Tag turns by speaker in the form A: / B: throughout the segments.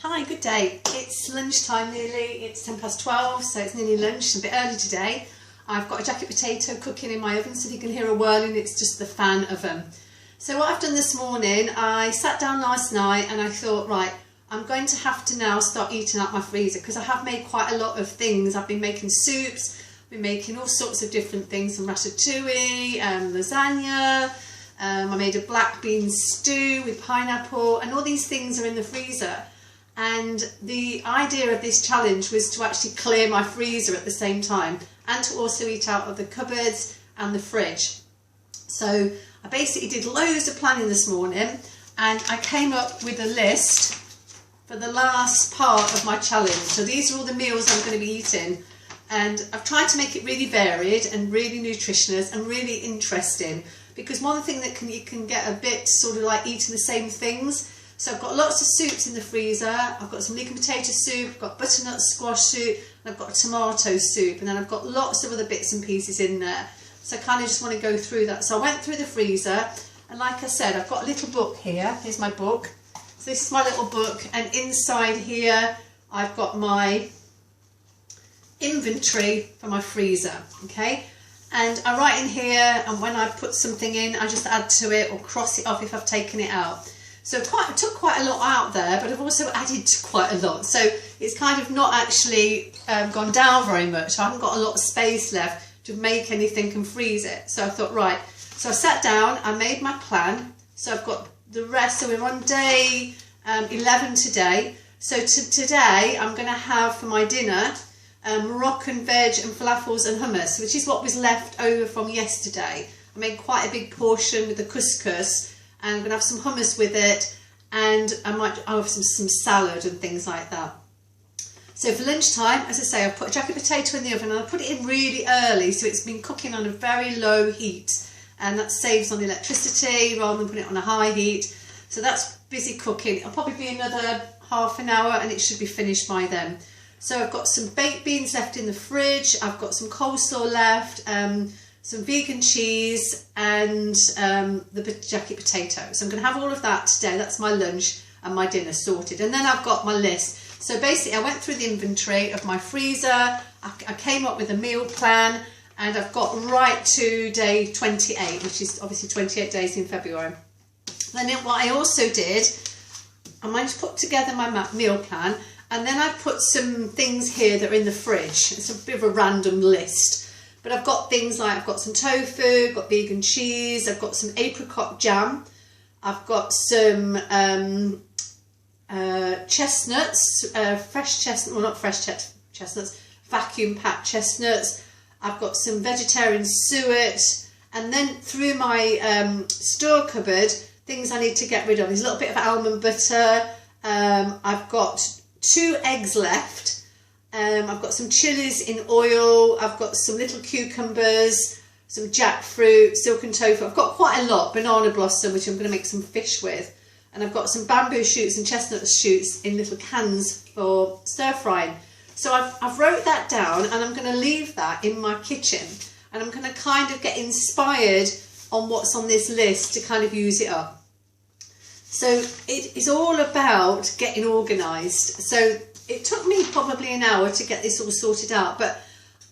A: Hi, good day. It's lunchtime nearly, it's 12:10, so it's nearly lunch, it's a bit early today. I've got a jacket potato cooking in my oven, so if you can hear a whirling, it's just the fan oven. So what I've done this morning, I sat down last night and I thought, right, I'm going to have to now start eating out my freezer because I have made quite a lot of things. I've been making soups, I've been making all sorts of different things, some ratatouille, lasagna, I made a black bean stew with pineapple, and all these things are in the freezer. And the idea of this challenge was to actually clear my freezer at the same time and to also eat out of the cupboards and the fridge. So I basically did loads of planning this morning and I came up with a list for the last part of my challenge. So these are all the meals I'm going to be eating, and I've tried to make it really varied and really nutritious and really interesting, because one thing that you can get a bit sort of like eating the same things. So I've got lots of soups in the freezer. I've got some leek and potato soup, I've got butternut squash soup, and I've got a tomato soup, and then I've got lots of other bits and pieces in there. So I kind of just want to go through that. So I went through the freezer, and like I said, I've got a little book here. Here's my book. So this is my little book, and inside here I've got my inventory for my freezer, okay? And I write in here, and when I put something in, I just add to it or cross it off if I've taken it out. So I took quite a lot out there, but I've also added quite a lot. So it's kind of not actually gone down very much. I haven't got a lot of space left to make anything and freeze it. So I thought, right. So I sat down, I made my plan. So I've got the rest. So we're on day 11 today. So today I'm going to have for my dinner Moroccan veg and falafels and hummus, which is what was left over from yesterday. I made quite a big portion with the couscous. And I'm going to have some hummus with it, and I'll have some salad and things like that. So for lunchtime, as I say, I've put a jacket potato in the oven, and I put it in really early, so it's been cooking on a very low heat, and that saves on the electricity rather than putting it on a high heat. So that's busy cooking. It'll probably be another half an hour and it should be finished by then. So I've got some baked beans left in the fridge, I've got some coleslaw left, some vegan cheese, and the jacket potato. So I'm going to have all of that today. That's my lunch and my dinner sorted. And then I've got my list. So basically I went through the inventory of my freezer, I came up with a meal plan, and I've got right to day 28, which is obviously 28 days in February. Then what I also did, I managed to put together my meal plan, and then I put some things here that are in the fridge. It's a bit of a random list. But I've got things like, I've got some tofu, I've got vegan cheese, I've got some apricot jam, I've got some chestnuts, fresh chestnuts, well not fresh chestnuts, vacuum packed chestnuts, I've got some vegetarian suet, and then through my store cupboard, things I need to get rid of. There's a little bit of almond butter, I've got 2 eggs left. I've got some chilies in oil, I've got some little cucumbers, some jackfruit, silken tofu. I've got quite a lot, banana blossom, which I'm going to make some fish with. And I've got some bamboo shoots and chestnut shoots in little cans for stir frying. So I've wrote that down, and I'm going to leave that in my kitchen. And I'm going to kind of get inspired on what's on this list to kind of use it up. So it is all about getting organised. So it took me probably an hour to get this all sorted out, but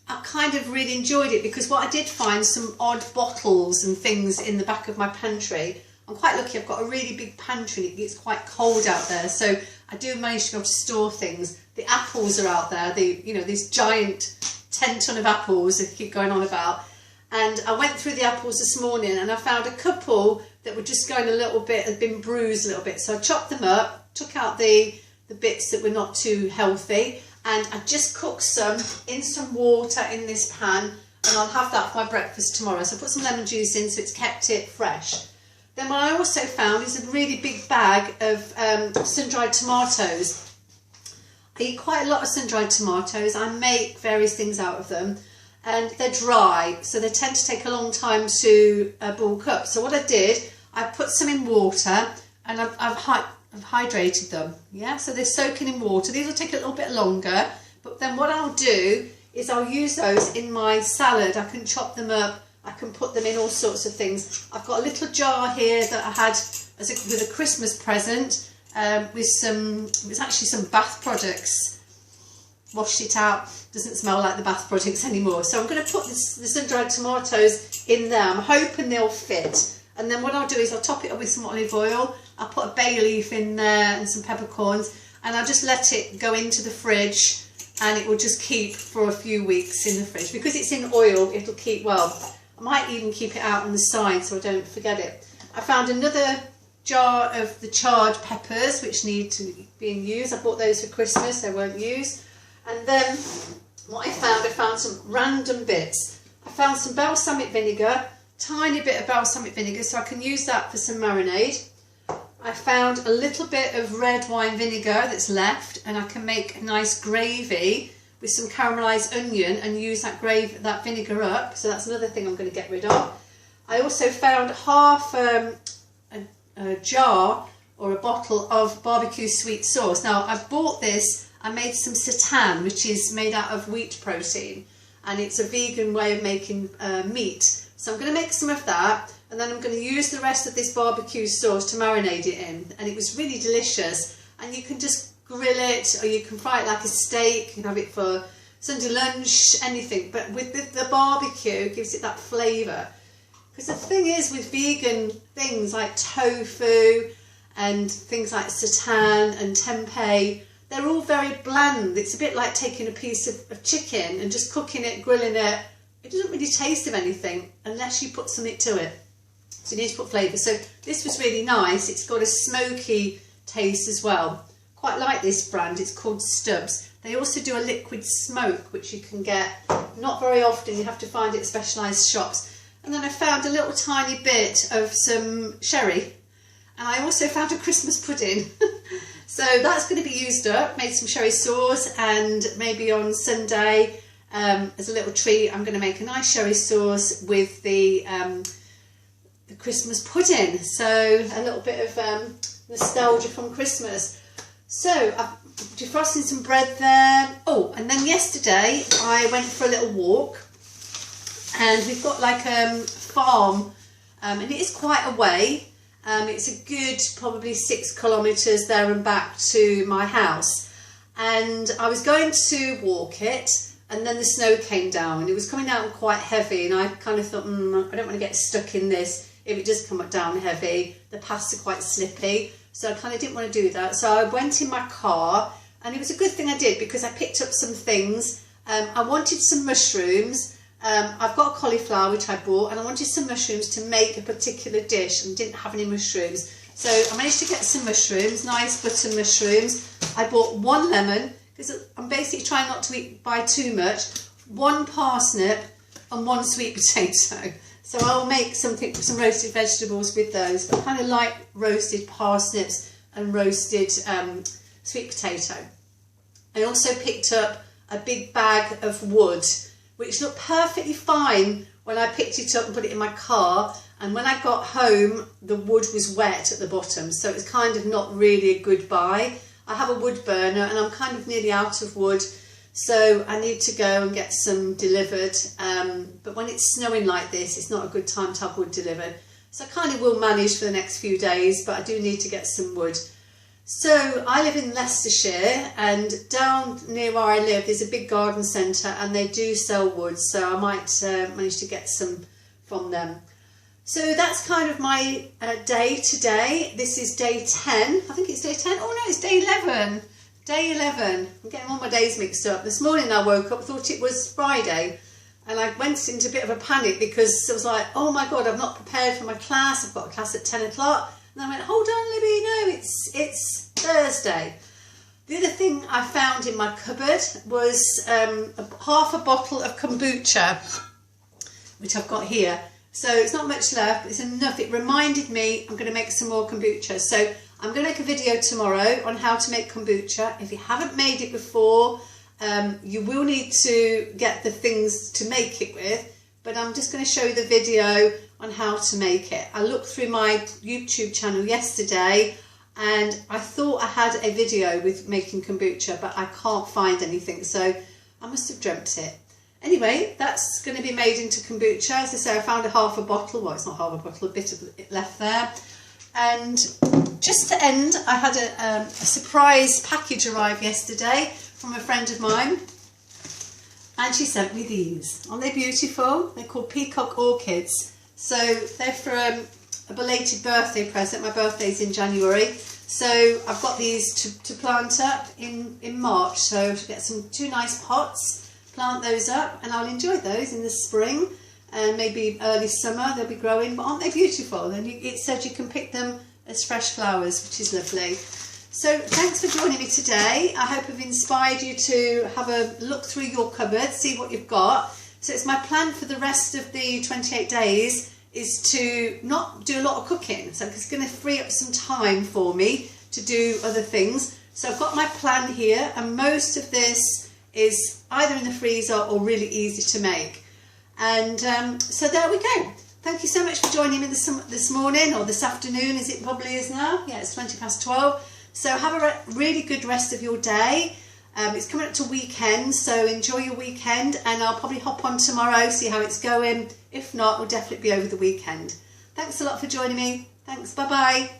A: I kind of really enjoyed it because what I did find some odd bottles and things in the back of my pantry. I'm quite lucky, I've got a really big pantry and it gets quite cold out there, so I do manage to be able to store things. The apples are out there, these giant 10-ton of apples that keep going on about. And I went through the apples this morning and I found a couple that were just going a little bit, had been bruised a little bit. So I chopped them up, took out the bits that were not too healthy, and I just cooked some in some water in this pan, and I'll have that for my breakfast tomorrow. So I put some lemon juice in so it's kept it fresh. Then what I also found is a really big bag of sun-dried tomatoes. I eat quite a lot of sun-dried tomatoes. I make various things out of them, and they're dry, so they tend to take a long time to bulk up. So what I did, I put some in water, and I've hydrated them, yeah, so they're soaking in water. These will take a little bit longer, but then what I'll do is I'll use those in my salad. I can chop them up, I can put them in all sorts of things. I've got a little jar here that I had with a Christmas present, with some, it was actually some bath products. Washed it out, doesn't smell like the bath products anymore. So I'm going to put the sun-dried tomatoes in there. I'm hoping they'll fit. And then what I'll do is I'll top it up with some olive oil. I'll put a bay leaf in there and some peppercorns, and I'll just let it go into the fridge, and it will just keep for a few weeks in the fridge. Because it's in oil, it'll keep well. I might even keep it out on the side so I don't forget it. I found another jar of the charred peppers which need to be used. I bought those for Christmas, they weren't used. And then what I found some random bits. I found some balsamic vinegar, tiny bit of balsamic vinegar, so I can use that for some marinade. I found a little bit of red wine vinegar that's left, and I can make a nice gravy with some caramelised onion and use that vinegar up. So that's another thing I'm going to get rid of. I also found half a jar or a bottle of barbecue sweet sauce. Now I've bought this. I made some seitan, which is made out of wheat protein, and it's a vegan way of making meat. So I'm going to make some of that, and then I'm going to use the rest of this barbecue sauce to marinate it in. And it was really delicious, and you can just grill it, or you can fry it like a steak. You can have it for Sunday lunch, anything. But with the barbecue, it gives it that flavour. Because the thing is with vegan things like tofu and things like seitan and tempeh, they're all very bland. It's a bit like taking a piece of chicken and just cooking it, grilling it. It doesn't really taste of anything unless you put something to it. So you need to put flavour. So this was really nice. It's got a smoky taste as well. Quite like this brand. It's called Stubbs. They also do a liquid smoke, which you can get not very often. You have to find it at specialised shops. And then I found a little tiny bit of some sherry. And I also found a Christmas pudding. So that's going to be used up. Made some sherry sauce, and maybe on Sunday as a little treat I'm going to make a nice sherry sauce with the Christmas pudding. So a little bit of nostalgia from Christmas. So I'm defrosting some bread there. Oh, and then yesterday I went for a little walk, and we've got like a farm, and it is quite a way. It's a good probably 6 kilometres there and back to my house, and I was going to walk it, and then the snow came down, and it was coming down quite heavy, and I kind of thought, I don't want to get stuck in this if it does come down heavy. The paths are quite slippy, so I kind of didn't want to do that. So I went in my car, and it was a good thing I did, because I picked up some things. I wanted some mushrooms. I've got a cauliflower which I bought, and I wanted some mushrooms to make a particular dish, and didn't have any mushrooms. So I managed to get some mushrooms, nice butter mushrooms. I bought 1 lemon, because I'm basically trying not to buy too much, 1 parsnip and 1 sweet potato. So I'll make some roasted vegetables with those, but I kind of like roasted parsnips and roasted sweet potato. I also picked up a big bag of wood, which looked perfectly fine when I picked it up and put it in my car, and when I got home the wood was wet at the bottom, so it was kind of not really a good buy. I have a wood burner, and I'm kind of nearly out of wood, so I need to go and get some delivered, but when it's snowing like this, it's not a good time to have wood delivered. So I kind of will manage for the next few days, but I do need to get some wood. So I live in Leicestershire, and down near where I live there's a big garden centre, and they do sell wood, so I might manage to get some from them. So that's kind of my day today. This is day 10. I think it's day 10. Oh no, it's day 11. Day 11. I'm getting all my days mixed up. This morning I woke up, thought it was Friday, and I went into a bit of a panic because I was like, oh my God, I've not prepared for my class. I've got a class at 10 o'clock. And I went, hold on, Libby, no, it's Thursday. The other thing I found in my cupboard was half a bottle of kombucha, which I've got here. So it's not much left, but it's enough. It reminded me I'm going to make some more kombucha. So I'm going to make a video tomorrow on how to make kombucha. If you haven't made it before, you will need to get the things to make it with, but I'm just going to show you the video on how to make it. I looked through my YouTube channel yesterday, and I thought I had a video with making kombucha, but I can't find anything, so I must have dreamt it. Anyway, that's going to be made into kombucha. As I say, I found half a bottle. Well, it's not half a bottle, a bit of it left there. And just to end, I had a surprise package arrive yesterday from a friend of mine, and she sent me these. Aren't they beautiful? They're called peacock orchids. So they're for a belated birthday present. My birthday's in January, so I've got these to plant up in March. So to get two nice pots, plant those up, and I'll enjoy those in the spring and maybe early summer. They'll be growing, but aren't they beautiful? And it says you can pick them as fresh flowers, which is lovely. So thanks for joining me today. I hope I've inspired you to have a look through your cupboard, see what you've got. So it's my plan for the rest of the 28 days is to not do a lot of cooking. So it's going to free up some time for me to do other things. So I've got my plan here, and most of this is either in the freezer or really easy to make. And so there we go. Thank you so much for joining me this morning, or this afternoon as it probably is now. Yeah, it's 12:20. So have a really good rest of your day. It's coming up to weekend, so enjoy your weekend, and I'll probably hop on tomorrow, see how it's going. If not, it'll definitely be over the weekend. Thanks a lot for joining me. Thanks, bye-bye.